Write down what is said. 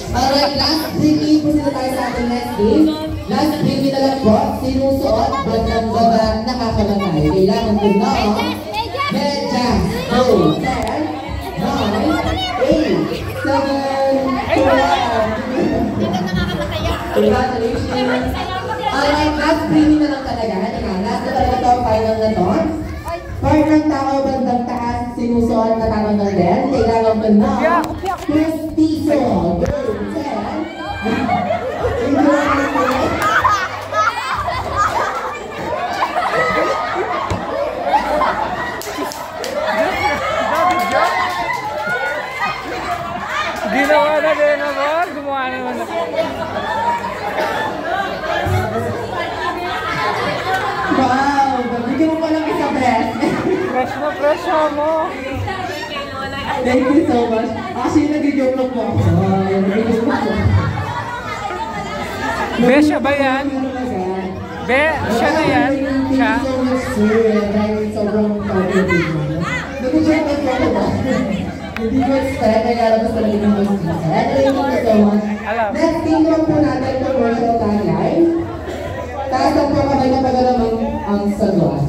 Alright, last three po sila tayo sa ating next game. Last three na lang po, sinusuot, bandang baba, nakakamatay. Kailangan po na, medyas, go, 10, 9, 8, 7, 2, 1. Congratulations. Alright, last three na lang talaga. Last na talaga ito, final na to. Part ng tao, bandang taas, sinusuot, natatanggal din. Kailangan po na, Cristizo, go, 10. Ginawa na din naman, gumawa naman na. Wow, nabigyan mo pa lang isa breath. Fresh mo. Thank you so much. Actually, nag-joke lang po ako. Nag-joke lang po. Be, siya ba yan? Be, siya na yan? Siya? Thank you so much, sir. Dahil sobrang proud. Nag-joke lang po ako ba? Hindi ko expect na lalabas talaga ng mas isa. Thank you so much. Next thing naman po natin, commercial tagline. Taas ang po kamay na pag-alamang ang sagwa.